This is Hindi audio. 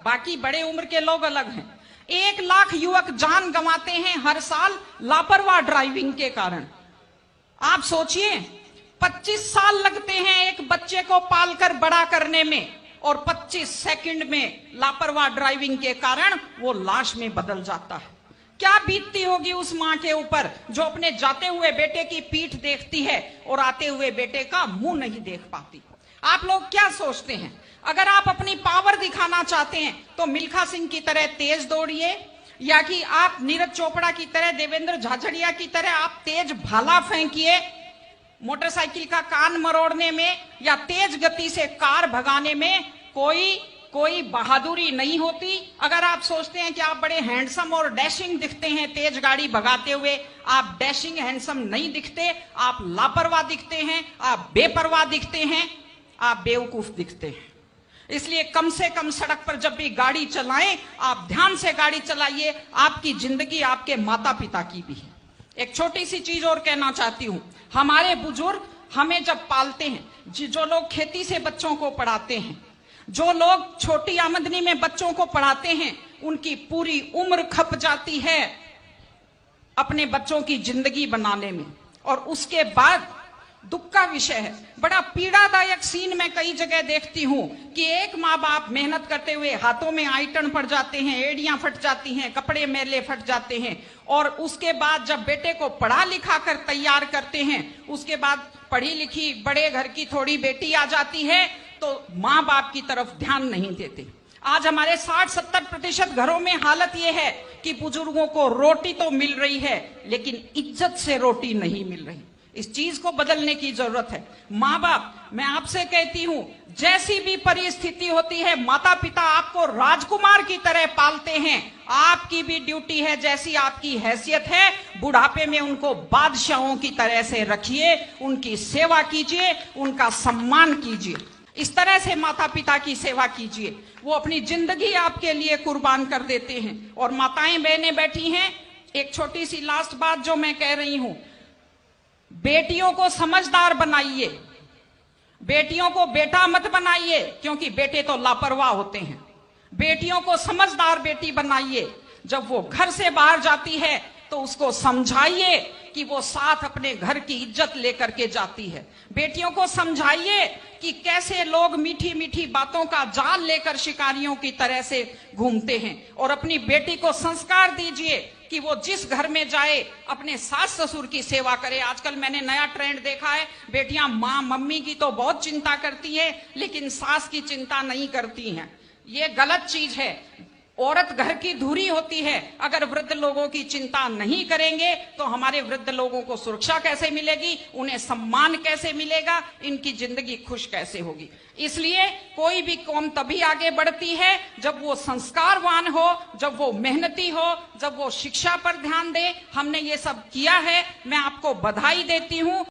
बाकी बड़े उम्र के लोग अलग हैं। 1 लाख युवक जान गंवाते हैं हर साल लापरवाह ड्राइविंग के कारण। आप सोचिए, 25 साल लगते हैं एक बच्चे को पालकर बड़ा करने में, और 25 सेकंड में लापरवाह ड्राइविंग के कारण वो लाश में बदल जाता है। क्या बीतती होगी उस मां के ऊपर जो अपने जाते हुए बेटे की पीठ देखती है और आते हुए बेटे का मुंह नहीं देख पाती। आप लोग क्या सोचते हैं, अगर आप अपनी पावर दिखाना चाहते हैं तो मिल्खा सिंह की तरह तेज दौड़िए, या कि आप नीरज चोपड़ा की तरह, देवेंद्र झाझड़िया की तरह आप तेज भाला फेंकिए मोटरसाइकिल का कान मरोड़ने में, या तेज गति से कार भगाने में कोई बहादुरी नहीं होती। अगर आप सोचते हैं कि आप बड़े हैंडसम और डैशिंग दिखते हैं तेज गाड़ी भगाते हुए, आप डैशिंग हैंडसम नहीं दिखते, आप लापरवाह दिखते हैं, आप बेपरवाह दिखते हैं, आप बेवकूफ दिखते हैं। इसलिए कम से कम सड़क पर जब भी गाड़ी चलाएं, आप ध्यान से गाड़ी चलाइए। आपकी जिंदगी आपके माता पिता की भी है। एक छोटी सी चीज और कहना चाहती हूं, हमारे बुजुर्ग हमें जब पालते हैं, जो लोग खेती से बच्चों को पढ़ाते हैं, जो लोग छोटी आमदनी में बच्चों को पढ़ाते हैं, उनकी पूरी उम्र खप जाती है अपने बच्चों की जिंदगी बनाने में। और उसके बाद दुख का विषय है, बड़ा पीड़ादायक सीन मैं कई जगह देखती हूं कि एक माँ बाप मेहनत करते हुए हाथों में आइटन पड़ जाते हैं, एड़ियां फट जाती हैं, कपड़े मैले फट जाते हैं, और उसके बाद जब बेटे को पढ़ा लिखा कर तैयार करते हैं, उसके बाद पढ़ी लिखी बड़े घर की थोड़ी बेटी आ जाती है तो माँ बाप की तरफ ध्यान नहीं देते। आज हमारे 60-70% घरों में हालत यह है कि बुजुर्गों को रोटी तो मिल रही है लेकिन इज्जत से रोटी नहीं मिल रही। इस चीज को बदलने की जरूरत है। माँ बाप, मैं आपसे कहती हूं, जैसी भी परिस्थिति होती है, माता पिता आपको राजकुमार की तरह पालते हैं। आपकी भी ड्यूटी है, जैसी आपकी हैसियत है, बुढ़ापे में उनको बादशाहों की तरह से रखिए, उनकी सेवा कीजिए, उनका सम्मान कीजिए। इस तरह से माता पिता की सेवा कीजिए। वो अपनी जिंदगी आपके लिए कुर्बान कर देते हैं। और माताएं बहनें बैठी हैं, एक छोटी सी लास्ट बात जो मैं कह रही हूं, बेटियों को समझदार बनाइए, बेटियों को बेटा मत बनाइए, क्योंकि बेटे तो लापरवाह होते हैं। बेटियों को समझदार बेटी बनाइए। जब वो घर से बाहर जाती है तो उसको समझाइए कि वो साथ अपने घर की इज्जत लेकर के जाती है। बेटियों को समझाइए कि कैसे लोग मीठी मीठी बातों का जाल लेकर शिकारियों की तरह से घूमते हैं। और अपनी बेटी को संस्कार दीजिए कि वो जिस घर में जाए अपने सास ससुर की सेवा करे। आजकल मैंने नया ट्रेंड देखा है, बेटियां माँ मम्मी की तो बहुत चिंता करती हैं लेकिन सास की चिंता नहीं करती हैं। ये गलत चीज है। औरत घर की धुरी होती है। अगर वृद्ध लोगों की चिंता नहीं करेंगे तो हमारे वृद्ध लोगों को सुरक्षा कैसे मिलेगी, उन्हें सम्मान कैसे मिलेगा, इनकी जिंदगी खुश कैसे होगी। इसलिए कोई भी कौम तभी आगे बढ़ती है जब वो संस्कारवान हो, जब वो मेहनती हो, जब वो शिक्षा पर ध्यान दे। हमने ये सब किया है, मैं आपको बधाई देती हूँ।